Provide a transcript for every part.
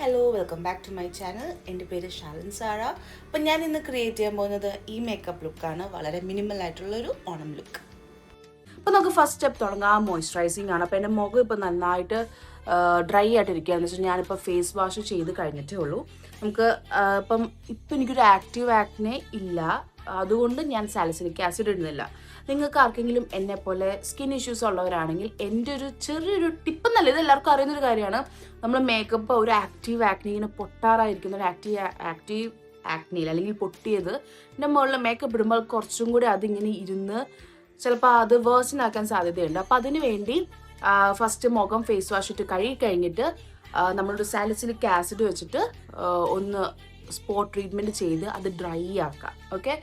Hello welcome back to my channel. എൻ്റെ പേര് ഷാലൻ Sara. അപ്പം ഞാൻ ഇന്ന് ക്രിയേറ്റ് ചെയ്യാൻ പോകുന്നത് ഈ മേക്കപ്പ് ലുക്കാണ്. വളരെ മിനിമൽ ആയിട്ടുള്ളൊരു ഓണം ലുക്ക്. അപ്പോൾ നമുക്ക് ഫസ്റ്റ് സ്റ്റെപ്പ് തുടങ്ങാം. മോയ്സ്ചറൈസിങ് ആണ്. അപ്പോൾ എൻ്റെ മുഖം ഇപ്പോൾ നന്നായിട്ട് ഡ്രൈ ആയിട്ടിരിക്കുകയെന്ന് വെച്ചാൽ ഞാനിപ്പോൾ ഫേസ് വാഷ് ചെയ്ത് കഴിഞ്ഞിട്ടേ ഉള്ളൂ. നമുക്ക് ഇപ്പം എനിക്കൊരു ആക്റ്റീവ് ആക്നെ ഇല്ല, അതുകൊണ്ട് ഞാൻ സാലിസിലിക് ആസിഡ് ഇടുന്നില്ല. നിങ്ങൾക്ക് ആർക്കെങ്കിലും എന്നെപ്പോലെ സ്കിൻ ഇഷ്യൂസ് ഉള്ളവരാണെങ്കിൽ എൻ്റെ ഒരു ചെറിയൊരു ടിപ്പ് എന്നല്ല, ഇത് എല്ലാവർക്കും അറിയുന്നൊരു കാര്യമാണ്. നമ്മൾ മേക്കപ്പ് ഒരു ആക്റ്റീവ് ആക്നി, ഇങ്ങനെ പൊട്ടാറായിരിക്കുന്ന ഒരു ആക്റ്റീവ് ആക്നിയിൽ അല്ലെങ്കിൽ പൊട്ടിയത് എൻ്റെ മുകളിൽ മേക്കപ്പ് ഇടുമ്പോൾ കുറച്ചും കൂടി അതിങ്ങനെ ഇരുന്ന് ചിലപ്പോൾ അത് വേഴ്സനാക്കാൻ സാധ്യതയുണ്ട്. അപ്പോൾ അതിന് വേണ്ടി ഫസ്റ്റ് മുഖം ഫേസ് വാഷ് ഇട്ട് കഴുകി കഴിഞ്ഞിട്ട് നമ്മളൊരു സാലിസിലിക് ആസിഡ് വെച്ചിട്ട് ഒന്ന് സ്പോട്ട് ട്രീറ്റ്മെൻറ്റ് ചെയ്ത് അത് ഡ്രൈ ആക്കാം. ഓക്കെ,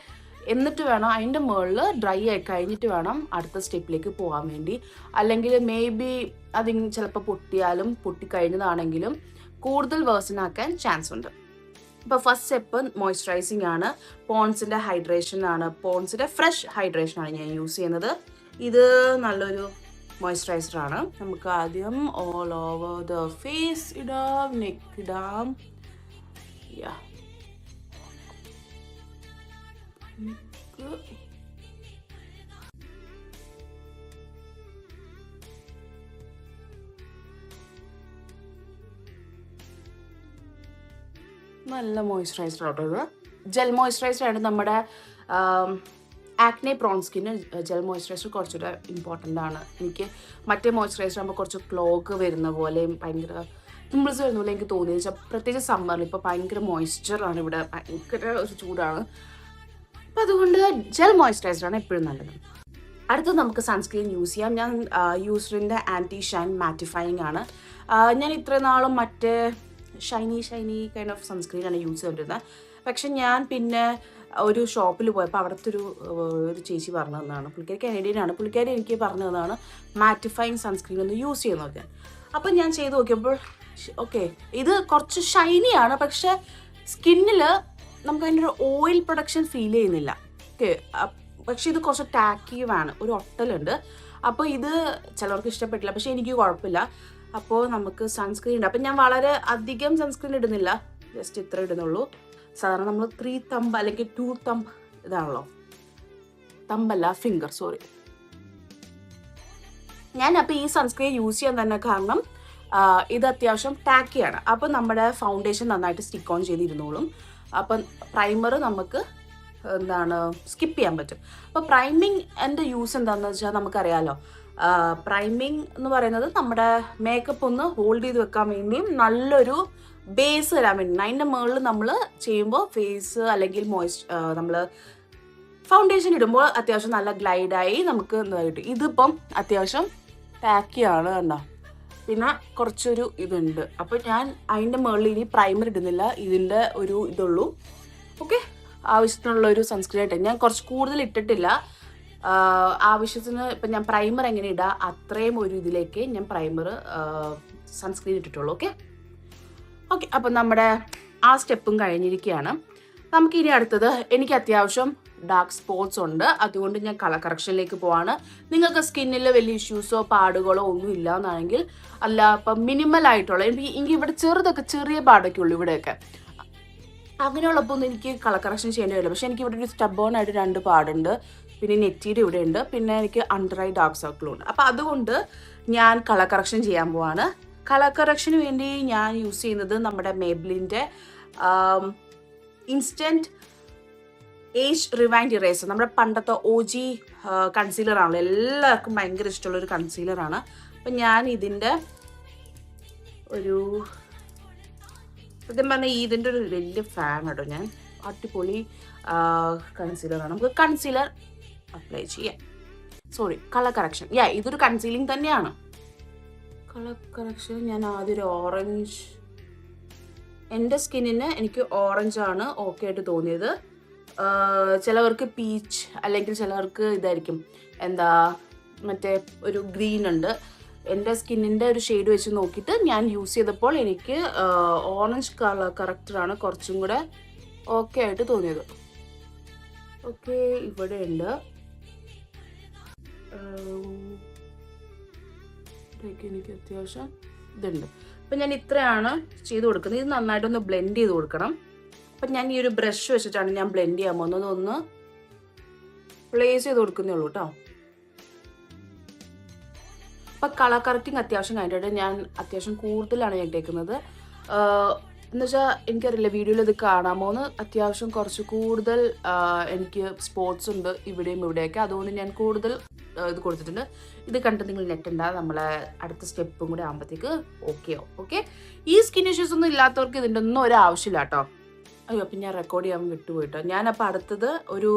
എന്നിട്ട് വേണം അതിൻ്റെ മുകളിൽ ഡ്രൈ ആയി കഴിഞ്ഞിട്ട് വേണം അടുത്ത സ്റ്റെപ്പിലേക്ക് പോകാൻ വേണ്ടി. അല്ലെങ്കിൽ മേ ബി അതിങ്ങനെ ചിലപ്പോൾ പൊട്ടിയാലും പൊട്ടിക്കഴിഞ്ഞതാണെങ്കിലും കൂടുതൽ വേഴ്സനാക്കാൻ ചാൻസ് ഉണ്ട്. ഇപ്പോൾ ഫസ്റ്റ് സ്റ്റെപ്പ് മോയ്സ്ചറൈസിങ് ആണ്. പോൺസിൻ്റെ ഹൈഡ്രേഷൻ ആണ്, പോൺസിൻ്റെ ഫ്രഷ് ഹൈഡ്രേഷൻ ആണ് ഞാൻ യൂസ് ചെയ്യുന്നത്. ഇത് നല്ലൊരു മോയ്സ്ചറൈസറാണ്. നമുക്ക് ആദ്യം ഓൾ ഓവർ ദ ഫേസ് ഇടാം, നെക്ക് ഇടാം. നല്ല മോയ്സ്ചറൈസർ ആട്ടോ ഇത്. ജെൽ മോയ്സ്ചറൈസർ ആണ്. നമ്മുടെ ആക്നെ പ്രോൺ സ്കിന് ജെൽ മോയ്സ്ചറൈസർ കുറച്ചുകൂടെ ഇമ്പോർട്ടൻ്റ് ആണ്. എനിക്ക് മറ്റേ മോയ്സ്ചറൈസർ ആകുമ്പോൾ കുറച്ച് ക്ലോഗ് വരുന്ന പോലെയും ഭയങ്കര പിമ്പിൾസ് വരുന്ന പോലെ എനിക്ക് തോന്നിയെന്ന് വെച്ചാൽ പ്രത്യേകിച്ച് സമ്മറിൽ ഇപ്പോൾ ഭയങ്കര മോയ്സ്ചറാണ്, ഇവിടെ ഭയങ്കര ഒരു ചൂടാണ്. അപ്പം അതുകൊണ്ട് ജെൽ മോയ്സ്ചറൈസറാണ് എപ്പോഴും നല്ലത്. അടുത്തത് നമുക്ക് സൺസ്ക്രീൻ യൂസ് ചെയ്യാം. ഞാൻ യൂസറിൻ്റെ ആൻറ്റി ഷൈൻ മാറ്റിഫൈയിങ് ആണ്. ഞാൻ ഇത്രയും നാളും മറ്റേ ഷൈനി കൈൻഡ് ഓഫ് സൺസ്ക്രീനാണ് യൂസ് ചെയ്തുകൊണ്ടിരുന്നത്. പക്ഷെ ഞാൻ പിന്നെ ഒരു ഷോപ്പിൽ പോയപ്പോൾ അവിടുത്തെ ഒരു ചേച്ചി പറഞ്ഞു തന്നതാണ്, പുള്ളിക്കാരി കനേഡിയനാണ്, പുള്ളിക്കാരി എനിക്ക് പറഞ്ഞു തന്നതാണ് മാറ്റിഫൈയിങ് സൺസ്ക്രീൻ ഒന്ന് യൂസ് ചെയ്ത് നോക്കാൻ. അപ്പം ഞാൻ ചെയ്ത് നോക്കിയപ്പോൾ ഓക്കെ, ഇത് കുറച്ച് ഷൈനിയാണ്, പക്ഷെ സ്കിന്നിൽ നമുക്ക് അതിൻ്റെ ഒരു ഓയിൽ പ്രൊഡക്ഷൻ ഫീൽ ചെയ്യുന്നില്ല. ഓക്കെ, പക്ഷെ ഇത് കുറച്ച് ടാക്കീവാണ്, ഒരു ഒട്ടലുണ്ട്. അപ്പോൾ ഇത് ചിലവർക്ക് ഇഷ്ടപ്പെട്ടില്ല, പക്ഷെ എനിക്ക് കുഴപ്പമില്ല. അപ്പോൾ നമുക്ക് സൺസ്ക്രീൻ ഉണ്ട്. അപ്പം ഞാൻ വളരെ അധികം സൺസ്ക്രീൻ ഇടുന്നില്ല, ജസ്റ്റ് ഇത്ര ഇടുന്നുള്ളൂ. സാധാരണ നമ്മൾ 3 തമ്പ് അല്ലെങ്കിൽ 2 തമ്പ് ഇതാണല്ലോ, തമ്പല്ല ഫിംഗർ, സോറി. ഞാൻ അപ്പോൾ ഈ സൺസ്ക്രീൻ യൂസ് ചെയ്യാൻ തന്നെ കാരണം ഇത് അത്യാവശ്യം ടാക്കിയാണ്. അപ്പോൾ നമ്മുടെ ഫൗണ്ടേഷൻ നന്നായിട്ട് സ്റ്റിക്ക് ഓൺ ചെയ്തിരുന്നോളും. അപ്പം പ്രൈമർ നമുക്ക് സ്കിപ്പ് ചെയ്യാൻ പറ്റും. അപ്പോൾ പ്രൈമിങ് എൻ്റെ യൂസ് എന്താണെന്ന് വെച്ചാൽ നമുക്കറിയാമല്ലോ, പ്രൈമിങ് എന്ന് പറയുന്നത് നമ്മുടെ മേക്കപ്പ് ഒന്ന് ഹോൾഡ് ചെയ്ത് വെക്കാൻ വേണ്ടിയും നല്ലൊരു ബേസ് തരാൻ വേണ്ടി. അതിൻ്റെ മുകളിൽ നമ്മൾ ചെയ്യുമ്പോൾ ഫേസ് അല്ലെങ്കിൽ നമ്മൾ ഫൗണ്ടേഷൻ ഇടുമ്പോൾ അത്യാവശ്യം നല്ല ഗ്ലൈഡായി നമുക്ക് കിട്ടും. ഇതിപ്പം അത്യാവശ്യം ടാക്കിയാണ് കണ്ടോ, പിന്നെ കുറച്ചൊരു ഇതുണ്ട്. അപ്പോൾ ഞാൻ അതിൻ്റെ മുകളിൽ ഇനി പ്രൈമർ ഇടുന്നില്ല, ഇതിൻ്റെ ഒരു ഇതുള്ളൂ. ഓക്കെ, ആവശ്യത്തിനുള്ള ഒരു സൺസ്ക്രീൻ ആയിട്ട് ഞാൻ കുറച്ച് കൂടുതൽ ഇട്ടിട്ടില്ല. ആവശ്യത്തിന് ഇപ്പം ഞാൻ പ്രൈമർ എങ്ങനെ ഇടുക അത്രയും ഒരു ഇതിലേക്ക് ഞാൻ പ്രൈമർ സൺസ്ക്രീൻ ഇട്ടിട്ടുള്ളൂ. ഓക്കെ, അപ്പം നമ്മുടെ ആ സ്റ്റെപ്പും കഴിഞ്ഞിരിക്കുകയാണ്. നമുക്കിനി അടുത്തത്, എനിക്ക് അത്യാവശ്യം ഡാർക്ക് സ്പോട്ട്സ് ഉണ്ട്, അതുകൊണ്ട് ഞാൻ കളർ കറക്ഷനിലേക്ക് പോവാണ്. നിങ്ങൾക്ക് സ്കിന്നിൽ വലിയ ഇഷ്യൂസോ പാടുകളോ ഒന്നും ഇല്ല എന്നാണെങ്കിൽ, അല്ല ഇപ്പം മിനിമൽ ആയിട്ടുള്ള, എനിക്ക് ഇവിടെ ചെറിയ പാടൊക്കെ ഉള്ളൂ ഇവിടെയൊക്കെ, അങ്ങനെയുള്ളപ്പോൾ ഒന്നും എനിക്ക് കളർ കറക്ഷൻ ചെയ്യേണ്ടി വരില്ല. പക്ഷേ എനിക്ക് ഇവിടെ ഒരു സ്റ്റബേൺ ആയിട്ട് 2 പാടുണ്ട്, പിന്നെ നെറ്റിയുടെ ഇവിടെ ഉണ്ട്, പിന്നെ എനിക്ക് അണ്ടർ ഐ ഡാർക്ക് സർക്കിളും ഉണ്ട്. അപ്പോൾ അതുകൊണ്ട് ഞാൻ കളർ കറക്ഷൻ ചെയ്യാൻ പോവാണ്. കളർ കറക്ഷന് വേണ്ടി ഞാൻ യൂസ് ചെയ്യുന്നത് നമ്മുടെ മേബ്ലിൻ്റെ ഇൻസ്റ്റൻറ്റ് ഏജ് റിവൈൻഡ് ഇറേസർ, നമ്മുടെ പണ്ടത്തെ OG കൺസീലറാണല്ലോ, എല്ലാവർക്കും ഭയങ്കര ഇഷ്ടമുള്ളൊരു കൺസീലറാണ്. അപ്പം ഞാൻ ഇതിൻ്റെ ഒരു സത്യം പറഞ്ഞാൽ ഇതിൻ്റെ ഒരു വലിയ ഫാൻ കേട്ടോ ഞാൻ. അടിപൊളി കൺസീലറാണ്. നമുക്ക് കൺസീലർ അപ്ലൈ ചെയ്യാം. Sorry, colour correction. ഇതൊരു കൺസീലിംഗ് തന്നെയാണ്. കളർ കറക്ഷൻ ഞാൻ ആദ്യം ഒരു ഓറഞ്ച്, എൻ്റെ സ്കിന്നിന് എനിക്ക് ഓറഞ്ചാണ് ഓക്കെ ആയിട്ട് തോന്നിയത്. ചിലവർക്ക് പീച്ച് അല്ലെങ്കിൽ ചിലവർക്ക് ഇതായിരിക്കും, മറ്റേ ഒരു ഗ്രീൻ ഉണ്ട്. എൻ്റെ സ്കിന്നിൻ്റെ ഒരു ഷെയ്ഡ് വെച്ച് നോക്കിയിട്ട് ഞാൻ യൂസ് ചെയ്തപ്പോൾ എനിക്ക് ഓറഞ്ച് കളർ കറക്റ്ററാണ് കുറച്ചും കൂടെ ഓക്കെ ആയിട്ട് തോന്നിയത്. ഓക്കെ, ഇവിടെ ഉണ്ട്, എനിക്ക് അത്യാവശ്യം ഇതുണ്ട്. അപ്പം ഞാൻ ഇത്രയാണ് ചെയ്ത് കൊടുക്കുന്നത്. ഇത് നന്നായിട്ടൊന്ന് ബ്ലെൻഡ് ചെയ്ത് കൊടുക്കണം. അപ്പം ഞാൻ ഈ ഒരു ബ്രഷ് വെച്ചിട്ടാണ് ഞാൻ ബ്ലെൻഡ് ചെയ്യാൻ പോകുന്നത്. ഒന്ന് പ്ലേസ് ചെയ്ത് കൊടുക്കുന്നേ ഉള്ളൂ കേട്ടോ. അപ്പം കളർ കറക്റ്റിങ് അത്യാവശ്യം കഴിഞ്ഞിട്ട് ഞാൻ അത്യാവശ്യം കൂടുതലാണ് ഞാൻ ഇട്ടേക്കുന്നത്. എന്നുവെച്ചാൽ എനിക്കറിയില്ല വീഡിയോയിൽ ഇത് കാണാമോന്ന്, അത്യാവശ്യം കുറച്ച് കൂടുതൽ എനിക്ക് സ്പോട്സ് ഉണ്ട് ഇവിടെയും ഇവിടെയൊക്കെ, അതുകൊണ്ട് ഞാൻ കൂടുതൽ ഇത് കൊടുത്തിട്ടുണ്ട്. ഇത് കണ്ടിട്ട് നിങ്ങൾ നെറ്റുണ്ടാ, നമ്മളെ അടുത്ത സ്റ്റെപ്പും കൂടെ ആകുമ്പോഴത്തേക്ക് ഓക്കെ. ഈ സ്കിൻ ഇഷ്യൂസ് ഒന്നും ഇല്ലാത്തവർക്ക് ഇതിൻ്റെ ഒന്നും ഒരു ആവശ്യമില്ല കേട്ടോ. അയ്യോ, അപ്പം ഞാൻ റെക്കോർഡ് ചെയ്യാൻ വിട്ടുപോയിട്ടോ. ഞാനപ്പോൾ അടുത്തത് ഒരു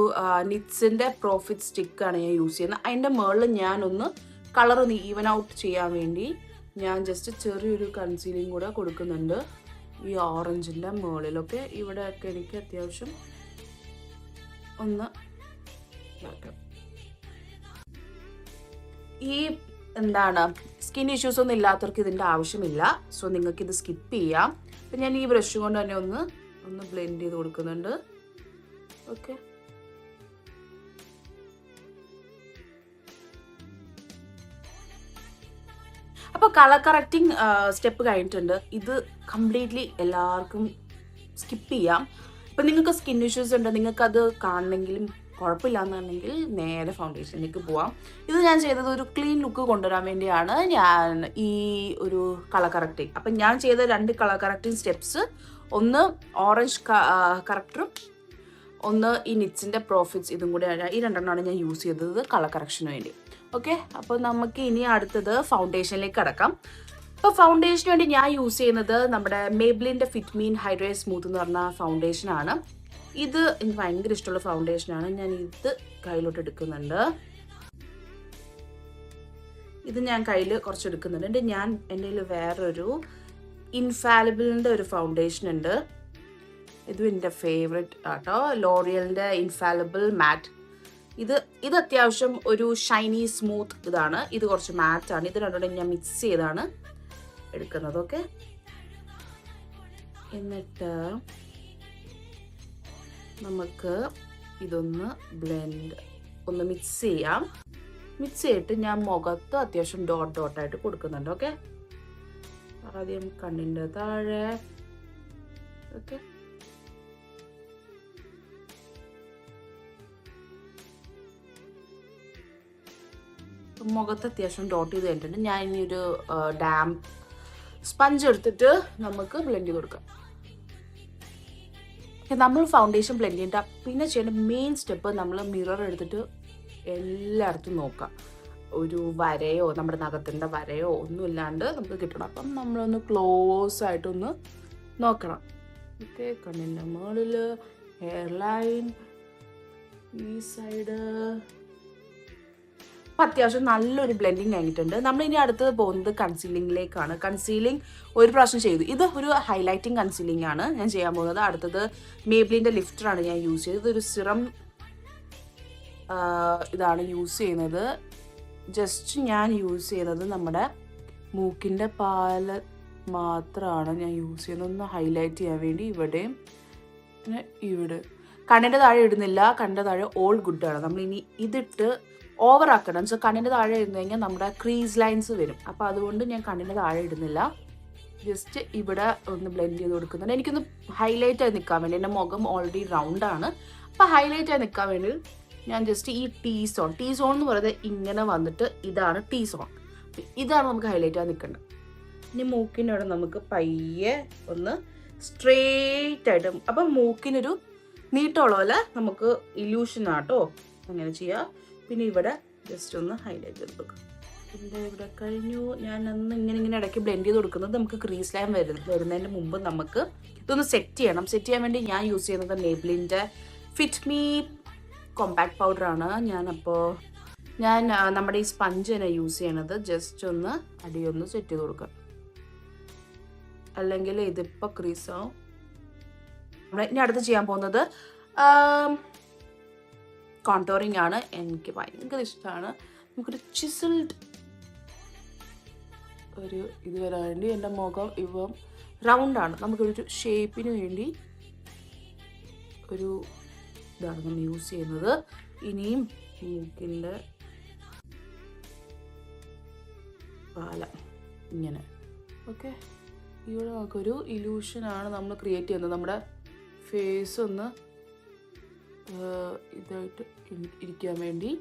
നിറ്റ്സിൻ്റെ പ്രോഫിറ്റ് സ്റ്റിക്കാണ് ഞാൻ യൂസ് ചെയ്യുന്നത്. അതിൻ്റെ മുകളിൽ ഞാനൊന്ന് കളർ ഒന്ന് ഈവൻ ഔട്ട് ചെയ്യാൻ വേണ്ടി ഞാൻ ജസ്റ്റ് ചെറിയൊരു കൺസീലിംഗ് കൂടെ കൊടുക്കുന്നുണ്ട്. ഈ ഓറഞ്ചിൻ്റെ മുകളിലൊക്കെ ഇവിടെയൊക്കെ എനിക്ക് അത്യാവശ്യം ഒന്ന് ഈ സ്കിൻ ഇഷ്യൂസ് ഒന്നും ഇല്ലാത്തവർക്ക് ഇതിൻ്റെ ആവശ്യമില്ല. സോ നിങ്ങൾക്ക് ഇത് സ്കിപ്പ് ചെയ്യാം. അപ്പം ഞാൻ ഈ ബ്രഷ് കൊണ്ട് തന്നെ ഒന്ന് ബ്ലെൻഡ് ചെയ്ത് കൊടുക്കുന്നുണ്ട്. ഓക്കെ, അപ്പോൾ കളർ കറക്റ്റിംഗ് സ്റ്റെപ്പ് കഴിഞ്ഞിട്ടുണ്ട്. ഇത് കംപ്ലീറ്റ്ലി എല്ലാവർക്കും സ്കിപ്പ് ചെയ്യാം. ഇപ്പം നിങ്ങൾക്ക് സ്കിൻ ഇഷ്യൂസ് ഉണ്ട്, നിങ്ങൾക്കത് കാണണമെങ്കിലും കുഴപ്പമില്ലാന്നുണ്ടെങ്കിൽ നേരെ ഫൗണ്ടേഷനിലേക്ക് പോവാം. ഇത് ഞാൻ ചെയ്തത് ഒരു ക്ലീൻ ലുക്ക് കൊണ്ടുവരാൻ വേണ്ടിയാണ് ഞാൻ ഈ ഒരു കളർ കറക്റ്റിംഗ്. അപ്പം ഞാൻ ചെയ്ത 2 കളർ കറക്റ്റിംഗ് സ്റ്റെപ്സ്, ഒന്ന് ഓറഞ്ച് കറക്റ്ററും ഒന്ന് ഈ നിറ്റ്സിൻ്റെ പ്രോഫിറ്റ്സ്, ഇതും കൂടെ ഈ 2എണ്ണമാണ് ഞാൻ യൂസ് ചെയ്തത് കളർ കറക്ഷന് വേണ്ടി. ഓക്കെ, അപ്പോൾ നമുക്ക് ഇനി അടുത്തത് ഫൗണ്ടേഷനിലേക്ക് കടക്കാം. അപ്പോൾ ഫൗണ്ടേഷന് വേണ്ടി ഞാൻ യൂസ് ചെയ്യുന്നത് നമ്മുടെ മേബ്ലിൻ്റെ ഫിറ്റ്മീൻ ഹൈഡ്രേറ്റ് സ്മൂത്ത് എന്ന് പറഞ്ഞ ഫൗണ്ടേഷനാണ്. ഇത് എനിക്ക് ഭയങ്കര ഇഷ്ടമുള്ള ഫൗണ്ടേഷനാണ്. ഞാൻ ഇത് കയ്യിലോട്ട് എടുക്കുന്നുണ്ട്. ഇത് ഞാൻ കയ്യിൽ കുറച്ച് എടുക്കുന്നുണ്ട്. എൻ്റെ കയ്യിൽ വേറൊരു ഇൻഫാലിബിളിൻ്റെ ഒരു ഫൗണ്ടേഷൻ ഉണ്ട്. ഇതും എൻ്റെ ഫേവറേറ്റ് ആട്ടോ, ലോറിയലിൻ്റെ ഇൻഫാലിബിൾ മാറ്റ്. ഇത് അത്യാവശ്യം ഒരു ഷൈനി സ്മൂത്ത് ഇതാണ്. ഇത് കുറച്ച് മാറ്റാണ്. ഇത് രണ്ടും ഞാൻ മിക്സ് ചെയ്താണ് എടുക്കുന്നത്. ഓക്കെ, എന്നിട്ട് നമുക്ക് ഇതൊന്ന് ഒന്ന് മിക്സ് ചെയ്യാം. മിക്സ് ചെയ്തിട്ട് ഞാൻ മുഖത്ത് അത്യാവശ്യം ഡോട്ടായിട്ട് കൊടുക്കുന്നുണ്ട്. ഓക്കെ, ആദ്യം കണ്ണിൻ്റെ താഴെ. ഓക്കെ, മുഖത്ത് അത്യാവശ്യം ഡോട്ട് ചെയ്ത് കഴിഞ്ഞിട്ടുണ്ട്. ഞാൻ ഇനി ഒരു ഡാംപ് സ്പഞ്ച് എടുത്തിട്ട് നമുക്ക് ബ്ലെൻഡ് ചെയ്ത് കൊടുക്കാം. നമ്മൾ ഫൗണ്ടേഷൻ ബ്ലെൻഡ് ചെയ്യേണ്ട പിന്നെ ചെയ്യേണ്ട മെയിൻ സ്റ്റെപ്പ്, നമ്മൾ മിറർ എടുത്തിട്ട് എല്ലായിടത്തും നോക്കാം. ഒരു വരയോ നമ്മുടെ നഖത്തിൻ്റെ വരയോ ഒന്നും ഇല്ലാണ്ട് നമുക്ക് കിട്ടണം. അപ്പം നമ്മളൊന്ന് ക്ലോസ് ആയിട്ടൊന്ന് നോക്കണം. ഓക്കെ, കണ്ണിൻ്റെ മുകളിൽ, ഹെയർ ലൈൻ, ഈ സൈഡ്. അപ്പം അത്യാവശ്യം നല്ലൊരു ബ്ലെൻഡിങ് കഴിഞ്ഞിട്ടുണ്ട്. നമ്മളിനി അടുത്തത് പോകുന്നത് കൺസീലിങ്ങിലേക്കാണ്. കൺസീലിംഗ് ഒരു പ്രാവശ്യം ചെയ്തു. ഇത് ഒരു ഹൈലൈറ്റിംഗ് കൺസീലിംഗ് ആണ് ഞാൻ ചെയ്യാൻ പോകുന്നത്. അടുത്തത് മേബ്ലിൻ്റെ ലിഫ്റ്ററാണ് ഞാൻ യൂസ് ചെയ്തത്. ഇതൊരു സിറം ഇതാണ് യൂസ് ചെയ്യുന്നത്. ജസ്റ്റ് ഞാൻ യൂസ് ചെയ്യുന്നത് നമ്മുടെ മൂക്കിൻ്റെ പാല് മാത്രമാണ് ഞാൻ യൂസ് ചെയ്യുന്നത്, ഒന്ന് ഹൈലൈറ്റ് ചെയ്യാൻ വേണ്ടി. ഇവിടെയും പിന്നെ ഇവിടെ കണ്ണിൻ്റെ താഴെ ഇടുന്നില്ല. കണ്ണിൻ്റെ താഴെ ഓൾ ഗുഡാണ്. നമ്മളിനി ഇതിട്ട് ഓവർ ആക്കണം. സോ കണ്ണിൻ്റെ താഴെ ഇടുന്നു കഴിഞ്ഞാൽ നമ്മുടെ ക്രീസ് ലൈൻസ് വരും. അപ്പോൾ അതുകൊണ്ട് ഞാൻ കണ്ണിൻ്റെ താഴെ ഇടുന്നില്ല. ജസ്റ്റ് ഇവിടെ ഒന്ന് ബ്ലെൻഡ് ചെയ്ത് കൊടുക്കുന്നുണ്ട്. എനിക്കൊന്ന് ഹൈലൈറ്റ് ആയി നിൽക്കാൻ വേണ്ടി. എൻ്റെ മുഖം ഓൾറെഡി റൗണ്ടാണ്. അപ്പോൾ ഹൈലൈറ്റ് ആയി നിൽക്കാൻ വേണ്ടി ഞാൻ ജസ്റ്റ് ഈ ടീ സോൺ എന്ന് പറയുന്നത് ഇങ്ങനെ വന്നിട്ട് ഇതാണ് ടീ സോൺ. ഇതാണ് നമുക്ക് ഹൈലൈറ്റ് ആയി നിൽക്കേണ്ടത്. ഇനി മൂക്കിനോടെ നമുക്ക് പയ്യെ ഒന്ന് സ്ട്രെയിറ്റ് ആയിട്ട്, അപ്പം മൂക്കിനൊരു നീട്ടമുള്ള പോലെ നമുക്ക് ഇല്യൂഷനാട്ടോ അങ്ങനെ ചെയ്യാം. പിന്നെ ഇവിടെ ജസ്റ്റ് ഒന്ന് ഹൈലൈറ്റ് ചെയ്ത് കൊടുക്കാം. പിന്നെ ഇവിടെ കഴിഞ്ഞു. ഞാൻ അന്ന് ഇങ്ങനെ ഇടയ്ക്ക് ബ്ലെൻഡ് ചെയ്ത് കൊടുക്കുന്നത് നമുക്ക് ക്രീസ് ലൈൻ വരുന്നതിന് മുമ്പ് നമുക്ക് ഇതൊന്ന് സെറ്റ് ചെയ്യണം. സെറ്റ് ചെയ്യാൻ വേണ്ടി ഞാൻ യൂസ് ചെയ്യുന്നത് മേബ്ലിൻ്റെ ഫിറ്റ്മീ കോമ്പാക്ട് പൗഡറാണ്. ഞാൻ നമ്മുടെ ഈ സ്പഞ്ച് തന്നെ യൂസ് ചെയ്യണത്. ജസ്റ്റ് ഒന്ന് അടിയൊന്ന് സെറ്റ് ചെയ്ത് കൊടുക്കാം, അല്ലെങ്കിൽ ഇതിപ്പോൾ ക്രീസാവും. ഇനി അടുത്ത് ചെയ്യാൻ പോകുന്നത് കോണ്ടോറിങ് ആണ്. എനിക്ക് ഭയങ്കര ഇഷ്ടമാണ്. നമുക്കൊരു ചിസിൽഡ് ഒരു ഇത് വരാൻ വേണ്ടി, എൻ്റെ മുഖം ഇപ്പം റൗണ്ടാണ്, നമുക്കൊരു ഷേപ്പിന് വേണ്ടി ഒരു ഇതാണ് നമ്മൾ യൂസ് ചെയ്യുന്നത്. ഇനിയും മൂക്കിൻ്റെ പാല ഇങ്ങനെ. ഓക്കെ, ഇവിടെ നമുക്കൊരു ഇലൂഷനാണ് നമ്മൾ ക്രിയേറ്റ് ചെയ്യുന്നത്. നമ്മുടെ ഫേസ് ഒന്ന് ഇതായിട്ട് ഇരിക്കാൻ വേണ്ടി.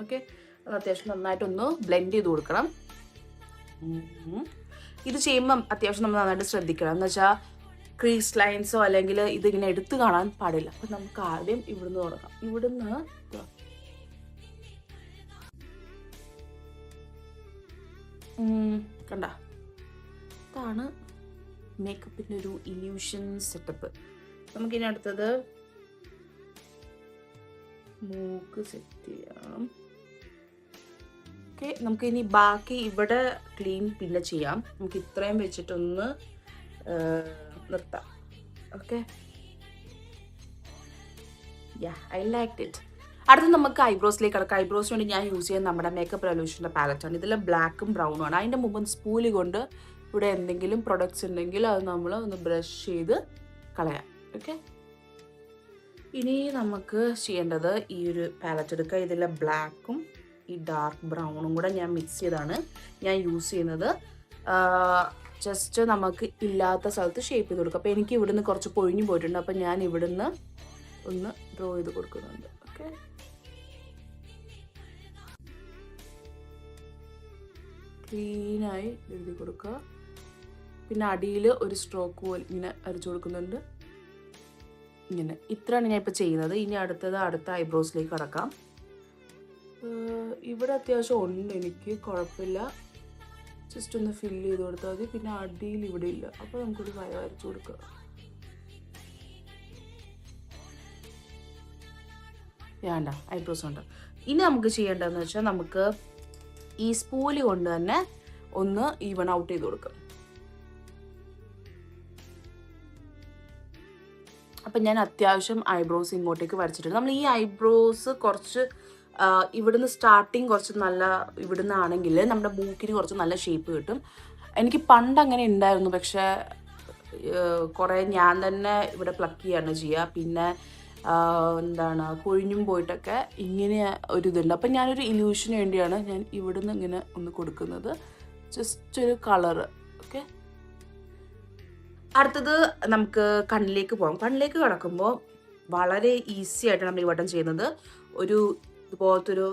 ഓക്കെ, അത് അത്യാവശ്യം നന്നായിട്ടൊന്ന് ബ്ലെൻഡ് ചെയ്ത് കൊടുക്കണം. ഇത് ചെയ്യുമ്പം അത്യാവശ്യം നമ്മൾ നന്നായിട്ട് ശ്രദ്ധിക്കണം. എന്ന് വെച്ചാൽ ക്രീസ് ലൈൻസോ അല്ലെങ്കിൽ ഇതിങ്ങനെ എടുത്ത് കാണാൻ പാടില്ല. അപ്പം നമുക്ക് ആദ്യം ഇവിടുന്ന് തുടങ്ങാം. ഇവിടുന്ന് കണ്ട, ഇതാണ് മേക്കപ്പിൻ്റെ ഒരു ഇല്യൂഷൻ സെറ്റപ്പ്. നമുക്കിനി അടുത്തത് മൂക്ക് സെറ്റ് ചെയ്യാം. ഓക്കെ, നമുക്കിനി ബാക്കി ഇവിടെ ക്ലീൻ പിന്നെ ചെയ്യാം. നമുക്ക് ഇത്രയും വെച്ചിട്ടൊന്ന് നിർത്താം. Okay, I like it. അടുത്ത് നമുക്ക് ഐബ്രോസിലേക്ക് കിടക്കാം. ഐബ്രോസിന് വേണ്ടി ഞാൻ യൂസ് ചെയ്യുന്ന നമ്മുടെ മേക്കപ്പ് റെവല്യൂഷൻ്റെ പാലറ്റാണ്. ഇതിൽ ബ്ലാക്കും ബ്രൗണും ആണ്. അതിൻ്റെ മുമ്പ് സ്പൂലി കൊണ്ട് ഇവിടെ എന്തെങ്കിലും പ്രൊഡക്ട്സ് ഉണ്ടെങ്കിൽ അത് നമ്മൾ ഒന്ന് ബ്രഷ് ചെയ്ത് കളയാം. ഓക്കെ, ഇനി നമുക്ക് ചെയ്യേണ്ടത് ഈ ഒരു പാലറ്റ് എടുക്കുക. ഇതിലെ ബ്ലാക്കും ഈ ഡാർക്ക് ബ്രൗണും കൂടെ ഞാൻ മിക്സ് ചെയ്താണ് ഞാൻ യൂസ് ചെയ്യുന്നത്. ജസ്റ്റ് നമുക്ക് ഇല്ലാത്ത സ്ഥലത്ത് ഷേപ്പ് ചെയ്ത് കൊടുക്കുക. അപ്പോൾ എനിക്ക് ഇവിടുന്ന് കുറച്ച് പൊഴിഞ്ഞു പോയിട്ടുണ്ട്. അപ്പോൾ ഞാൻ ഇവിടുന്ന് ഒന്ന് ഡ്രോ ചെയ്ത് കൊടുക്കുന്നുണ്ട്. ഓക്കെ, ക്ലീനായി എഴുതി കൊടുക്കുക. പിന്നെ അടിയിൽ ഒരു സ്ട്രോക്ക് പോലെ ഇങ്ങനെ അരച്ചു കൊടുക്കുന്നുണ്ട്. ഇങ്ങനെ ഇത്രയാണ് ഞാൻ ഇപ്പോൾ ചെയ്യുന്നത്. ഇനി അടുത്ത ഐബ്രോസിലേക്ക് കടക്കാം. ഇവിടെ അത്യാവശ്യം ഉണ്ട്, എനിക്ക് കുഴപ്പമില്ല. ജസ്റ്റ് ഒന്ന് ഫില്ല് ചെയ്ത് കൊടുത്താൽ മതി. പിന്നെ അടിയിൽ ഇവിടെ ഇല്ല, അപ്പോൾ നമുക്കൊരു വരച്ചു കൊടുക്കുക. വേണ്ട, ഐബ്രോസ് ഉണ്ട്. ഇനി നമുക്ക് ചെയ്യേണ്ടതെന്ന് വെച്ചാൽ നമുക്ക് ഈ സ്പൂലി കൊണ്ട് തന്നെ ഒന്ന് ഈവൺ ഔട്ട് ചെയ്ത് കൊടുക്കാം. അപ്പം ഞാൻ അത്യാവശ്യം ഐബ്രോസ് ഇങ്ങോട്ടേക്ക് വരച്ചിട്ടുണ്ട്. നമ്മൾ ഈ ഐബ്രോസ് കുറച്ച് ഇവിടുന്ന് സ്റ്റാർട്ടിങ് കുറച്ച് നല്ല ഇവിടുന്ന് ആണെങ്കിൽ നമ്മുടെ മൂക്കിന് കുറച്ച് നല്ല ഷേപ്പ് കിട്ടും. എനിക്ക് പണ്ട് അങ്ങനെ ഉണ്ടായിരുന്നു, പക്ഷേ കുറേ ഞാൻ തന്നെ ഇവിടെ പ്ലക്ക് ചെയ്യാണ് ചെയ്യുക. പിന്നെ എന്താണ് കൊഴിഞ്ഞും പോയിട്ടൊക്കെ ഇങ്ങനെ ഒരു ഇതുണ്ട്. അപ്പം ഞാനൊരു ഇല്യൂഷന് വേണ്ടിയാണ് ഞാൻ ഇവിടുന്ന് ഇങ്ങനെ ഒന്ന് കൊടുക്കുന്നത്, ജസ്റ്റ് ഒരു കളറ്. ഓക്കെ, അടുത്തത് നമുക്ക് കണ്ണിലേക്ക് പോകാം. കണ്ണിലേക്ക് കിടക്കുമ്പോൾ വളരെ ഈസി ആയിട്ട് നമ്മൾ ഈ വട്ടം ചെയ്യുന്നത് ഒരു ഇതുപോലത്തെ ഒരു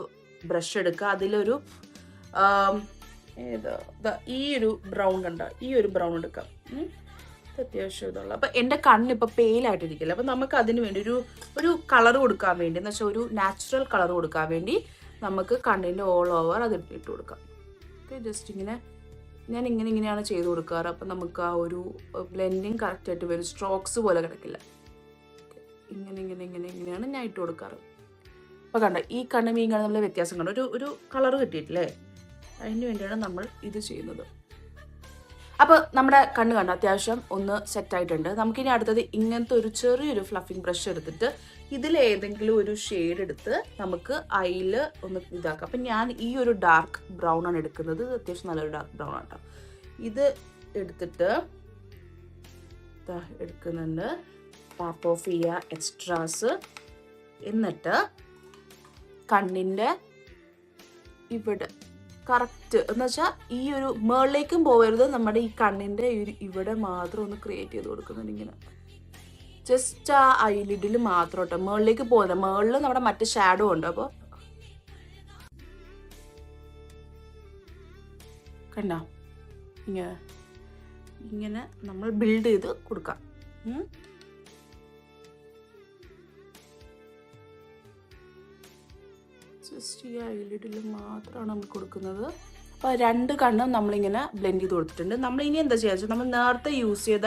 ബ്രഷ് എടുക്കുക. അതിലൊരു ഈ ഒരു ബ്രൗൺ കണ്ട, ഈ ഒരു ബ്രൗൺ എടുക്കാം. അത്യാവശ്യം ഇതുള്ള. അപ്പം എൻ്റെ കണ്ണിപ്പോൾ പെയിലായിട്ടിരിക്കില്ല. അപ്പം നമുക്ക് അതിന് വേണ്ടി ഒരു കളർ കൊടുക്കാൻ വേണ്ടി, എന്ന് വെച്ചാൽ ഒരു നാച്ചുറൽ കളർ കൊടുക്കാൻ വേണ്ടി നമുക്ക് കണ്ണിൻ്റെ ഓൾ ഓവർ അത് ഇട്ട് കൊടുക്കാം. ഓക്കെ, ജസ്റ്റ് ഇങ്ങനെ ഞാൻ ഇങ്ങനെയാണ് ചെയ്ത് കൊടുക്കാറ്. അപ്പം നമുക്ക് ആ ഒരു ബ്ലെൻഡിങ് കറക്റ്റായിട്ട് വരും, സ്ട്രോക്സ് പോലെ കിടക്കില്ല. ഇങ്ങനെയാണ് ഞാൻ ഇട്ട് കൊടുക്കാറ്. അപ്പോൾ കണ്ട, ഈ കണ്ണും ഈ കണ്ണും തമ്മിൽ വ്യത്യാസം കണ്ട ഒരു കളർ കിട്ടിയിട്ടില്ലേ? അതിന് വേണ്ടിയാണ് നമ്മൾ ഇത് ചെയ്യുന്നത്. അപ്പോൾ നമ്മുടെ കണ്ണ് കണ്ട അത്യാവശ്യം ഒന്ന് സെറ്റായിട്ടുണ്ട്. നമുക്കിനി അടുത്തത് ഇങ്ങനത്തെ ഒരു ചെറിയൊരു ഫ്ലഫിങ് ബ്രഷ് എടുത്തിട്ട് ഇതിലേതെങ്കിലും ഒരു ഷെയ്ഡ് എടുത്ത് നമുക്ക് അതിൽ ഒന്ന് ഇതാക്കാം. അപ്പം ഞാൻ ഈ ഒരു ഡാർക്ക് ബ്രൗൺ ആണ് എടുക്കുന്നത്. അത്യാവശ്യം നല്ലൊരു ഡാർക്ക് ബ്രൗൺ ആണ് കേട്ടോ. ഇത് എടുത്തിട്ട് എടുക്കുന്നുണ്ട്, ടാപ്പ് ഓഫ് ചെയ്യുക എക്സ്ട്രാസ്. എന്നിട്ട് കണ്ണിൻ്റെ ഇവിടെ കറക്റ്റ് എന്ന് വെച്ചാൽ ഈ ഒരു മേളിലേക്കും പോകരുത്, നമ്മുടെ ഈ കണ്ണിൻ്റെ ഇവിടെ മാത്രം ഒന്ന് ക്രിയേറ്റ് ചെയ്ത് കൊടുക്കുന്നുണ്ട്. ഇങ്ങനെ ജസ്റ്റ് ആ ഐലിഡിൽ മാത്രം കേട്ടോ, മേളിലേക്ക് പോകുന്നത്. മേളിൽ നമ്മുടെ മറ്റേ ഷാഡോ ഉണ്ട്. അപ്പോൾ കണ്ട, ഇങ്ങനെ നമ്മൾ ബിൽഡ് ചെയ്ത് കൊടുക്കാം. ജസ്റ്റ് ഈ ഐലിഡിൽ മാത്രമാണ് നമ്മൾ കൊടുക്കുന്നത്. അപ്പോൾ രണ്ട് കണ്ണും നമ്മളിങ്ങനെ ബ്ലെൻഡ് ചെയ്ത് കൊടുത്തിട്ടുണ്ട്. നമ്മൾ ഇനി എന്താ ചെയ്യുക വെച്ചാൽ, നമ്മൾ നേരത്തെ യൂസ് ചെയ്ത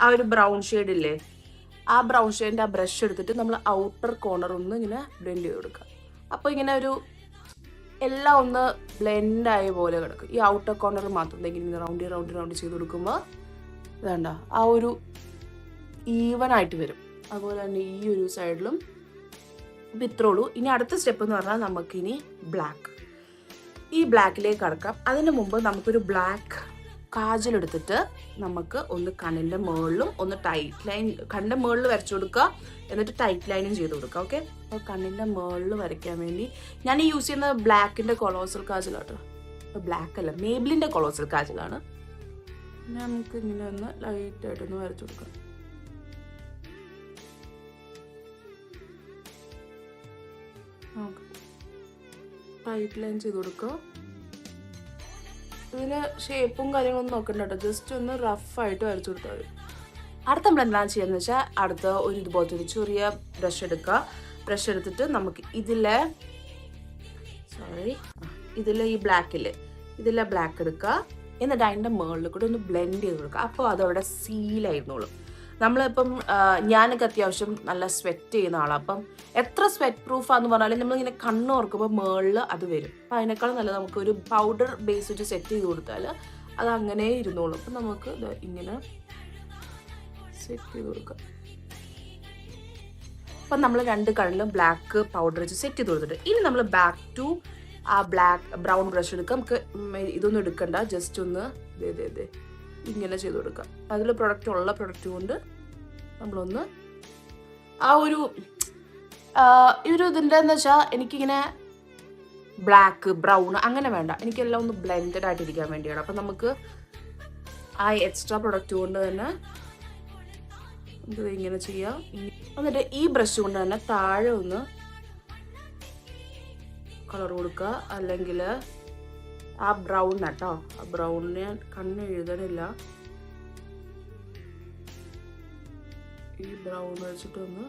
ആ ഒരു ബ്രൗൺ ഷെയ്ഡ് ഇല്ലേ, ആ ബ്രൗൺ ഷെയ്ഡിൻ്റെ ആ ബ്രഷ് എടുത്തിട്ട് നമ്മൾ ഔട്ടർ കോർണർ ഒന്ന് ഇങ്ങനെ ബ്ലെൻഡ് ചെയ്ത് കൊടുക്കുക. അപ്പോൾ ഇങ്ങനെ ഒരു എല്ലാം ഒന്ന് ബ്ലെൻഡായ പോലെ കിടക്കും. ഈ ഔട്ടർ കോർണർ മാത്രം ഇങ്ങനെ റൗണ്ട് ചെയ്ത് കൊടുക്കുമ്പോൾ ഇതാണ്ട ആ ഒരു ഈവനായിട്ട് വരും. അതുപോലെ തന്നെ ഈ ഒരു സൈഡിലും. അപ്പം ഇത്രേ ഉള്ളൂ. ഇനി അടുത്ത സ്റ്റെപ്പ് എന്ന് പറഞ്ഞാൽ നമുക്കിനി ഈ ബ്ലാക്കിലേക്ക് കടക്കാം. അതിന് മുമ്പ് നമുക്കൊരു ബ്ലാക്ക് കാജൽ എടുത്തിട്ട് നമുക്ക് ഒന്ന് കണ്ണിൻ്റെ മുകളിലും ഒന്ന് ടൈറ്റ് ലൈൻ, കണ്ണിൻ്റെ മുകളിൽ വരച്ചു കൊടുക്കുക. എന്നിട്ട് ടൈറ്റ് ലൈനും ചെയ്ത് കൊടുക്കുക. ഓക്കെ, അപ്പോൾ കണ്ണിൻ്റെ മുകളിൽ വരയ്ക്കാൻ വേണ്ടി ഞാൻ ഈ യൂസ് ചെയ്യുന്നത് ബ്ലാക്കിൻ്റെ കൊളോസൽ കാജലാണ്. ബ്ലാക്ക് അല്ല, മേബിലിൻ്റെ കൊളോസൽ കാജലാണ്. നമുക്ക് ഇങ്ങനെ ഒന്ന് ലൈറ്റായിട്ടൊന്ന് വരച്ചു കൊടുക്കാം. നമുക്ക് ടൈറ്റ് ലൈൻ ചെയ്ത് കൊടുക്കാം. ഇതിൽ ഷേപ്പും കാര്യങ്ങളൊന്നും നോക്കണ്ട കേട്ടോ, ജസ്റ്റ് ഒന്ന് റഫായിട്ട് വരച്ചു കൊടുത്താൽ മതി. അടുത്ത നമ്മൾ എന്താണ് ചെയ്യുന്നത് വെച്ചാൽ അടുത്ത ഒരു ഇതുപോലത്തെ ഒരു ചെറിയ ബ്രഷ് എടുക്കുക. ബ്രഷ് എടുത്തിട്ട് നമുക്ക് ഇതിലെ ഈ ബ്ലാക്കില്ലേ, ഇതിലെ ബ്ലാക്ക് എടുക്കുക. എന്നിട്ട് അതിൻ്റെ മുകളിൽ കൂടെ ഒന്ന് ബ്ലെൻഡ് ചെയ്ത് കൊടുക്കുക. അപ്പോൾ അതവിടെ സീലായിരുന്നോളും. നമ്മളിപ്പം ഞാനൊക്കെ അത്യാവശ്യം നല്ല സ്വെറ്റ് ചെയ്യുന്ന ആളാണ്. അപ്പം എത്ര സ്വെറ്റ് പ്രൂഫാന്ന് പറഞ്ഞാലും നമ്മളിങ്ങനെ കണ്ണ് ഓർക്കുമ്പോൾ മുകളിൽ അത് വരും. അപ്പം അതിനേക്കാളും നല്ലത് നമുക്കൊരു പൗഡർ ബേസ് വെച്ച് സെറ്റ് ചെയ്ത് കൊടുത്താൽ അത് അങ്ങനെ ഇരുന്നോളും. അപ്പം നമുക്ക് ഇങ്ങനെ സെറ്റ് ചെയ്ത് കൊടുക്കാം. അപ്പം നമ്മൾ 2 കണ്ണിലും ബ്ലാക്ക് പൗഡർ വെച്ച് സെറ്റ് ചെയ്ത് കൊടുത്തിട്ട് ഇനി നമ്മൾ ബാക്ക് ടു ആ ബ്രൗൺ ബ്രഷ് എടുക്കാം. നമുക്ക് ഇതൊന്നും എടുക്കണ്ട, ജസ്റ്റ് ഒന്ന് ഇങ്ങനെ ചെയ്ത് കൊടുക്കാം. അതിൽ പ്രൊഡക്റ്റ് കൊണ്ട് നമ്മളൊന്ന് ആ ഒരു ഇതിൻ്റെ എന്ന് വെച്ചാൽ എനിക്കിങ്ങനെ ബ്ലാക്ക് ബ്രൗൺ അങ്ങനെ വേണ്ട, എനിക്കെല്ലാം ഒന്ന് ബ്ലെൻഡഡ് ആയിട്ടിരിക്കാൻ വേണ്ടിയാണ്. അപ്പം നമുക്ക് ആ എക്സ്ട്രാ പ്രൊഡക്റ്റ് കൊണ്ട് തന്നെ ഇങ്ങനെ ചെയ്യാം. എന്നിട്ട് ഈ ബ്രഷ് കൊണ്ട് തന്നെ താഴെ ഒന്ന് കളർ കൊടുക്കുക. അല്ലെങ്കിൽ ആ ബ്രൗൺ കേട്ടോ, ആ ബ്രൗണിന് കണ്ണ് എഴുതണില്ല, ഈ ബ്രൗൺ വെച്ചിട്ടൊന്ന്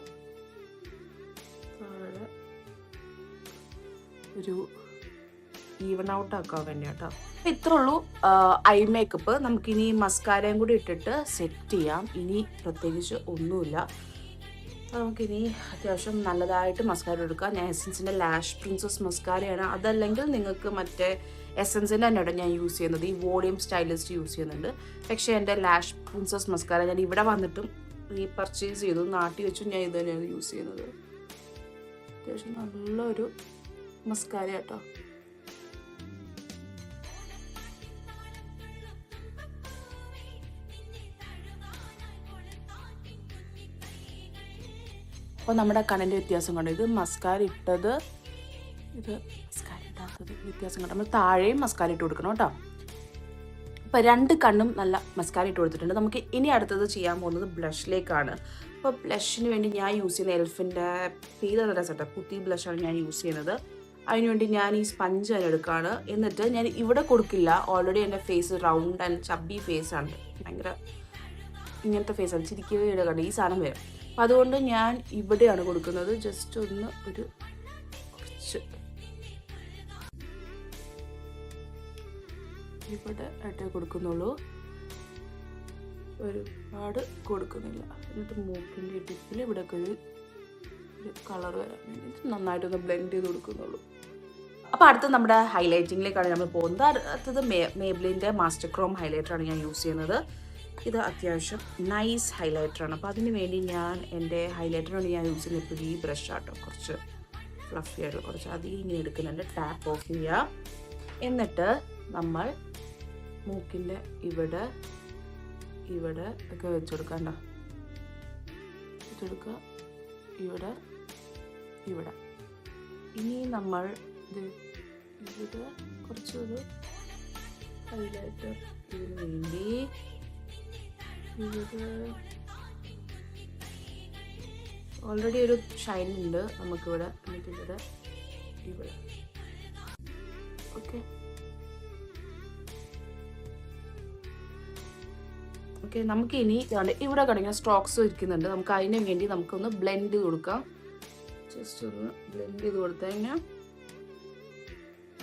താഴെ ഒരു ഈവൺ ഔട്ട് ആക്കാൻ വേണ്ടി കേട്ടോ. ഇത്രേ ഉള്ളൂ ഐ മേക്കപ്പ്. നമുക്കിനി മസ്കാരയും കൂടി ഇട്ടിട്ട് സെറ്റ് ചെയ്യാം. ഇനി പ്രത്യേകിച്ച് ഒന്നുമില്ല. നമുക്കിനി അത്യാവശ്യം നല്ലതായിട്ട് മസ്കാര എടുക്കാം. ഞാൻ എസൻസിൻ്റെ ലാഷ് പ്രിൻസസ് മസ്കാരയാണ്. അതല്ലെങ്കിൽ നിങ്ങൾക്ക് മറ്റേ എസൻസിൻ്റെ തന്നെയാണ് ഞാൻ യൂസ് ചെയ്യുന്നത്. ഈ വോളിയം സ്റ്റൈലിസ്റ്റ് യൂസ് ചെയ്യുന്നുണ്ട്. പക്ഷേ എൻ്റെ ലാഷ് പ്രിൻസസ് മസ്കാര ഞാൻ ഇവിടെ വന്നിട്ടും റീപർച്ചേസ് ചെയ്തു, നാട്ടി വെച്ചും ഞാൻ ഇത് തന്നെയാണ് യൂസ് ചെയ്യുന്നത്. അത്യാവശ്യം നല്ലൊരു മസ്കാര കേട്ടോ. അപ്പോൾ നമ്മുടെ കണ്ണിൻ്റെ വ്യത്യാസം കണ്ടു. ഇത് മസ്കാര ഇട്ടത്, ഇത് മസ്കാര ഇടാത്തത് വ്യത്യാസം കണ്ടു. നമ്മൾ താഴെയും മസ്കാര ഇട്ട് കൊടുക്കണം കേട്ടോ. അപ്പോൾ 2 കണ്ണും നല്ല മസ്കാര ഇട്ട് കൊടുത്തിട്ടുണ്ട്. നമുക്ക് ഇനി അടുത്തത് ചെയ്യാൻ പോകുന്നത് ബ്ലഷിലേക്കാണ്. അപ്പോൾ ബ്ലഷിന് വേണ്ടി ഞാൻ യൂസ് ചെയ്യുന്ന എൽഫിൻ്റെ പേര് സെറ്റ് പുത്തി ബ്ലഷാണ് ഞാൻ യൂസ് ചെയ്യുന്നത്. അതിനുവേണ്ടി ഞാൻ ഈ സ്പഞ്ച് തന്നെ എടുക്കുകയാണ്. എന്നിട്ട് ഞാൻ ഇവിടെ കൊടുക്കില്ല, ഓൾറെഡി എൻ്റെ ഫേസ് റൗണ്ട് ആൻഡ് ചബ്ബി ഫേസാണ്, ഭയങ്കര ഇങ്ങനത്തെ ഫേസാണ്, ചിരിക്കുകയുടെ കണ്ട് ഈ സാധനം വരും. അപ്പം അതുകൊണ്ട് ഞാൻ ഇവിടെയാണ് കൊടുക്കുന്നത്. ജസ്റ്റ് ഒന്ന് കുറച്ച് ഇവിടെ ആയിട്ടേ കൊടുക്കുന്നുള്ളൂ, ഒരുപാട് കൊടുക്കുന്നില്ല. എന്നിട്ട് മൂക്കിൻ്റെ ടിപ്പിൽ ഇവിടെയൊക്കെ ഒരു കളർ വരാൻ വേണ്ടിയിട്ട് നന്നായിട്ടൊന്ന് ബ്ലെൻഡ് ചെയ്ത് കൊടുക്കുന്നുള്ളൂ. അപ്പോൾ അടുത്ത് നമ്മുടെ ഹൈലൈറ്റിങ്ങിലേക്കാണ് നമ്മൾ പോകുന്നത്. അടുത്തത് മേബ്ലിൻ്റെ മാസ്റ്റർ ക്രോം ഹൈലൈറ്ററാണ് ഞാൻ യൂസ് ചെയ്യുന്നത്. ഇത് അത്യാവശ്യം നൈസ് ഹൈലൈറ്ററാണ്. അപ്പോൾ അതിന് വേണ്ടി ഞാൻ എൻ്റെ ഹൈലൈറ്ററിനോട് ഞാൻ യൂസ് ചെയ്യുന്നത് ഇപ്പോൾ ഈ ബ്രഷാട്ടോ, കുറച്ച് ഫ്ലഫി ആയിട്ടുള്ള കുറച്ച് അധികം ഇങ്ങനെ എടുക്കുന്നുണ്ട്. ടാപ്പ് ഓഫ് ചെയ്യുക. എന്നിട്ട് നമ്മൾ മൂക്കിൻ്റെ ഇവിടെ ഒക്കെ വെച്ച് കൊടുക്കണ്ട, വെച്ചെടുക്കുക. ഇവിടെ ഇനി നമ്മൾ ഇവിടെ കുറച്ചൊരു ഹൈലൈറ്റർ ഇതിന് വേണ്ടി ഇവിടെ ഓൾറെഡി ഒരു ഷൈൻ ഉണ്ട് നമുക്കിവിടെ. എന്നിട്ട് ഇവിടെ ഓക്കെ നമുക്കിനി ഇവിടെ കിടക്കുന്ന സ്ട്രോക്സ് ഇരിക്കുന്നുണ്ട്. നമുക്ക് അതിന് വേണ്ടി നമുക്കൊന്ന് ബ്ലെൻഡ് ചെയ്ത് കൊടുക്കാം. ജസ്റ്റ് ഒന്ന് ബ്ലെൻഡ് ചെയ്ത് കൊടുത്തു കഴിഞ്ഞാൽ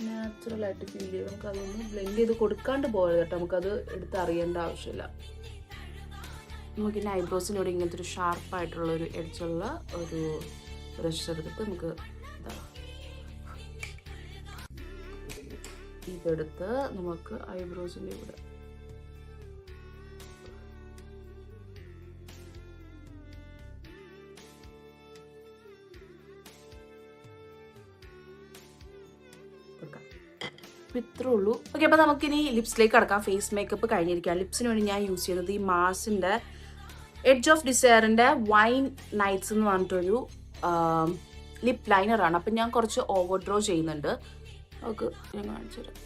നാച്ചുറലായിട്ട് ഫീൽ ചെയ്യും. നമുക്കതൊന്ന് ബ്ലെൻഡ് ചെയ്ത് കൊടുക്കാണ്ട് പോയത് കേട്ടോ, നമുക്കത് എടുത്ത് അറിയേണ്ട ആവശ്യമില്ല. നമുക്കിനി ഐബ്രോസിനോട് ഇങ്ങനത്തെ ഒരു ഷാർപ്പായിട്ടുള്ള ഒരു എഡ്ജുള്ള ഒരു ബ്രഷ് എടുത്തിട്ട് നമുക്ക് ഇതെടുത്ത് നമുക്ക് ഐബ്രോസിൻ്റെ ഇവിടെ ഇത്രേ ഉള്ളൂ. ഓക്കെ, അപ്പോൾ നമുക്കിനി ലിപ്സിലേക്ക് കടക്കാം. Face makeup കഴിഞ്ഞിരിക്കാം. ലിപ്സിന് വേണ്ടി ഞാൻ യൂസ് ചെയ്യുന്നത് ഈ മാർസിൻ്റെ എഡ്ജ് ഓഫ് ഡിസയറിൻ്റെ വൈൻ നൈറ്റ്സ് എന്ന് പറഞ്ഞിട്ടൊരു ലിപ് ലൈനറാണ്. അപ്പം ഞാൻ കുറച്ച് ഓവർ ഡ്രോ ചെയ്യുന്നുണ്ട്. ഓക്കെ, ഞാൻ കാണിച്ചു തരാം.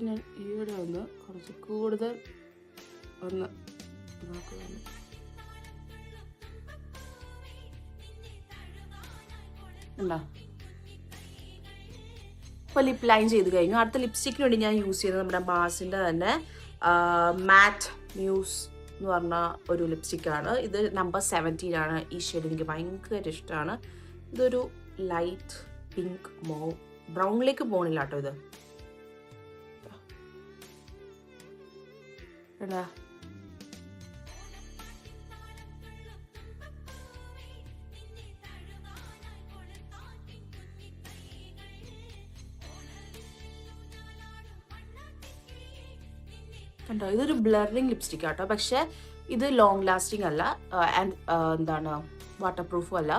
ഞാൻ ഈയിടെ ഒന്ന് കുറച്ച് കൂടുതൽ ഒന്ന് ഇതാക്കുന്നുണ്ട്. ഉണ്ടോ? ഇപ്പോൾ ലിപ്പ് ലൈൻ ചെയ്ത് കഴിഞ്ഞു. അടുത്ത ലിപ്സ്റ്റിക്കിന് വേണ്ടി ഞാൻ യൂസ് ചെയ്യുന്നത് നമ്മുടെ മാസിൻ്റെ തന്നെ മാറ്റ് മ്യൂസ് എന്ന് പറഞ്ഞ ഒരു ലിപ്സ്റ്റിക്കാണ്. ഇത് നമ്പർ 17 ആണ്. ഈ ഷെയ്ഡ് എനിക്ക് ഭയങ്കര ഇഷ്ടമാണ്. ഇതൊരു ലൈറ്റ് പിങ്ക് ബ്രൗണിലേക്ക് പോകണില്ല കേട്ടോ. ഇത് എടാ കണ്ടോ, ഇതൊരു ബ്ലറിങ് ലിപ്സ്റ്റിക് ആട്ടോ. പക്ഷെ ഇത് ലോങ് ലാസ്റ്റിംഗ് അല്ല, ആൻഡ് എന്താണ് വാട്ടർ പ്രൂഫും അല്ല.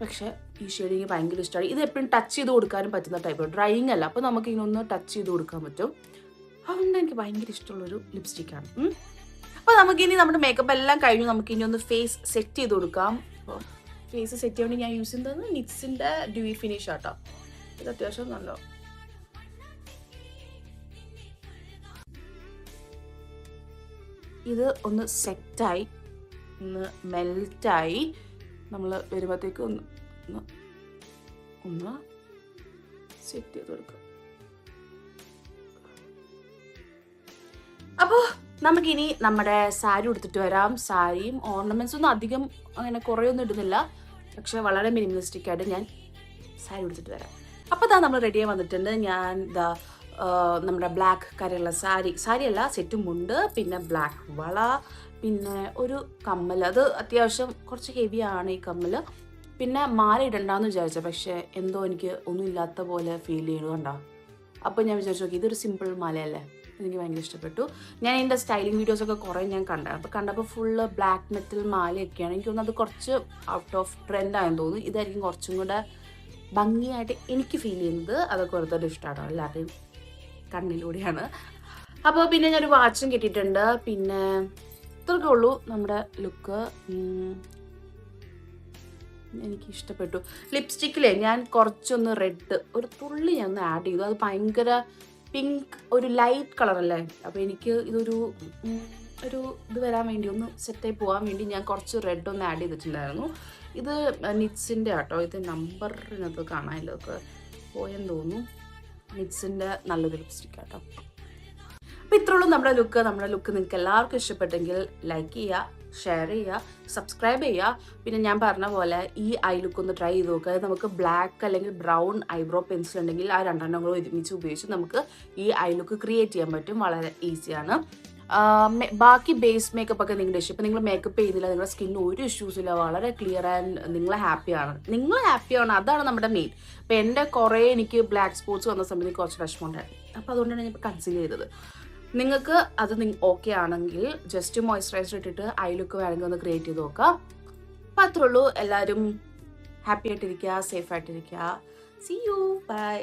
പക്ഷെ ഈ ഷെയ്ഡ് എനിക്ക് ഭയങ്കര ഇഷ്ടമാണ്. ഇത് എപ്പോഴും ടച്ച് ചെയ്ത് കൊടുക്കാനും പറ്റുന്ന ടൈപ്പ്, ഡ്രൈയിങ് അല്ല. അപ്പോൾ നമുക്ക് ഇതിനൊന്ന് ടച്ച് ചെയ്ത് കൊടുക്കാൻ പറ്റും. അതുകൊണ്ട് എനിക്ക് ഭയങ്കര ഇഷ്ടമുള്ളൊരു ലിപ്സ്റ്റിക്കാണ്. അപ്പോൾ നമുക്കിനി നമ്മുടെ മേക്കപ്പ് എല്ലാം കഴിഞ്ഞു. നമുക്കിനി ഒന്ന് ഫേസ് സെറ്റ് ചെയ്ത് കൊടുക്കാം. അപ്പോൾ ഫേസ് സെറ്റ് ചെയ്യാൻ വേണ്ടി ഞാൻ യൂസ് ചെയ്യുന്നത് നിറ്റ്സിൻ്റെ ഡ്യൂയി ഫിനിഷ് ആട്ടോ. ഇത് അത്യാവശ്യം നല്ല ഇത് ഒന്ന് സെറ്റായി ഒന്ന് മെൽറ്റായി നമ്മൾ വരുമ്പോഴത്തേക്ക് ഒന്ന് സെറ്റ് ചെയ്ത് കൊടുക്കുക. അപ്പോൾ നമുക്കിനി നമ്മുടെ സാരി ഉടുത്തിട്ട് വരാം. സാരിയും ഓർണമെന്റ്സ് ഒന്നും അധികം അങ്ങനെ കുറേയൊന്നും ഇടുന്നില്ല, പക്ഷെ വളരെ മിനിമലിസ്റ്റിക് ആയിട്ട് ഞാൻ സാരി ഉടുത്തിട്ട് വരാം. അപ്പോൾ ഇതാ നമ്മൾ റെഡിയായി വന്നിട്ടുണ്ട്. ഞാൻ ഇതാ നമ്മുടെ ബ്ലാക്ക് കരയുള്ള സാരിയല്ല, സെറ്റും ഉണ്ട്, പിന്നെ ബ്ലാക്ക് വള, പിന്നെ ഒരു കമ്മൽ. അത് അത്യാവശ്യം കുറച്ച് ഹെവിയാണ് ഈ കമ്മൽ. പിന്നെ മാല ഇടണ്ടെന്ന് വിചാരിച്ച, പക്ഷേ എന്തോ എനിക്ക് ഒന്നും ഇല്ലാത്ത പോലെ ഫീൽ ചെയ്യുന്നുണ്ടോ. അപ്പോൾ ഞാൻ വിചാരിച്ചു നോക്കി, ഇതൊരു സിമ്പിൾ മാലയല്ലേ, എനിക്ക് ഭയങ്കര ഇഷ്ടപ്പെട്ടു. ഞാൻ എൻ്റെ സ്റ്റൈലിംഗ് വീഡിയോസൊക്കെ കുറേ ഞാൻ കണ്ടപ്പോൾ ഫുള്ള് ബ്ലാക്ക് മെറ്റൽ മാലയൊക്കെയാണ്. എനിക്ക് തോന്നുന്നു അത് കുറച്ച് ഔട്ട് ഓഫ് ട്രെൻഡായെന്ന് തോന്നുന്നു. ഇതായിരിക്കും കുറച്ചും കൂടെ ഭംഗിയായിട്ട് എനിക്ക് ഫീൽ ചെയ്യുന്നത്. അതൊക്കെ ഓരോരുത്തരുടെ ഇഷ്ടമാണോ, എല്ലാവരുടെയും കണ്ണിലൂടെയാണ്. അപ്പോൾ പിന്നെ ഞാനൊരു വാച്ചും കിട്ടിയിട്ടുണ്ട്. പിന്നെ ഇത്രയൊക്കെ ഉള്ളൂ നമ്മുടെ ലുക്ക്. എനിക്ക് ഇഷ്ടപ്പെട്ടു. ലിപ്സ്റ്റിക്കിലെ ഞാൻ കുറച്ചൊന്ന് റെഡ് ഒരു തുള്ളി ഞാൻ ഒന്ന് ആഡ് ചെയ്തു. അത് ഭയങ്കര പിങ്ക് ഒരു ലൈറ്റ് കളറല്ലേ, അപ്പോൾ എനിക്ക് ഇതൊരു ഇത് വരാൻ വേണ്ടി ഒന്ന് സെറ്റായി പോകാൻ വേണ്ടി ഞാൻ കുറച്ച് റെഡ് ഒന്ന് ആഡ് ചെയ്തിട്ടുണ്ടായിരുന്നു. ഇത് നിറ്റ്സിൻ്റെ ആട്ടോ. ഇത് നമ്പറിനകത്ത് കാണാനൊക്കെ പോയെന്ന് തോന്നുന്നു. നിറ്റ്സിൻ്റെ നല്ലൊരു ലിപ്സ്റ്റിക് ആട്ടോ. അപ്പോൾ ഇത്രയുള്ളൂ നമ്മുടെ ലുക്ക്. നിങ്ങൾക്ക് എല്ലാവർക്കും ഇഷ്ടപ്പെട്ടെങ്കിൽ ലൈക്ക് ചെയ്യുക, ഷെയർ ചെയ്യുക, സബ്സ്ക്രൈബ് ചെയ്യുക. പിന്നെ ഞാൻ പറഞ്ഞ പോലെ ഈ ഐ ലുക്ക് ഒന്ന് ട്രൈ ചെയ്ത് നോക്കുക. നമുക്ക് ബ്ലാക്ക് അല്ലെങ്കിൽ ബ്രൗൺ ഐബ്രോ പെൻസിൽ ഉണ്ടെങ്കിൽ ആ രണ്ടെണ്ണം കൂടെ ഒരുമിച്ച് ഉപയോഗിച്ച് നമുക്ക് ഈ ഐ ലുക്ക് ക്രിയേറ്റ് ചെയ്യാൻ പറ്റും. വളരെ ഈസിയാണ്. ബാക്കി ബേസ് മേക്കപ്പ് ഒക്കെ നിങ്ങളുടെ ഇഷ്ടം. ഇപ്പം നിങ്ങൾ മേക്കപ്പ് ചെയ്യുന്നില്ല, നിങ്ങളുടെ സ്കിന്നിന് ഒരു ഇഷ്യൂസ് ഇല്ല, വളരെ ക്ലിയർ ആൻഡ് നിങ്ങൾ ഹാപ്പിയാണ്. അതാണ് നമ്മുടെ മെയിൻ. ഇപ്പം എൻ്റെ കുറേ എനിക്ക് ബ്ലാക്ക് സ്പോട്ട്സ് വന്ന സമയത്ത് കുറച്ച് വിഷമമുണ്ടായിരുന്നു. അപ്പോൾ അതുകൊണ്ടാണ് ഞാൻ ഇപ്പോൾ കൺസീൽ ചെയ്തത്. നിങ്ങൾക്ക് അത് ഓക്കെ ആണെങ്കിൽ ജസ്റ്റ് മോയ്സ്ചറൈസർ ഇട്ടിട്ട് ഐ ലുക്ക് വേണമെങ്കിൽ ഒന്ന് ക്രിയേറ്റ് ചെയ്ത് നോക്കാം. അപ്പം അത്രേ ഉള്ളൂ. എല്ലാവരും ഹാപ്പി ആയിട്ടിരിക്കുക, സേഫ് ആയിട്ടിരിക്കുക. See you, by.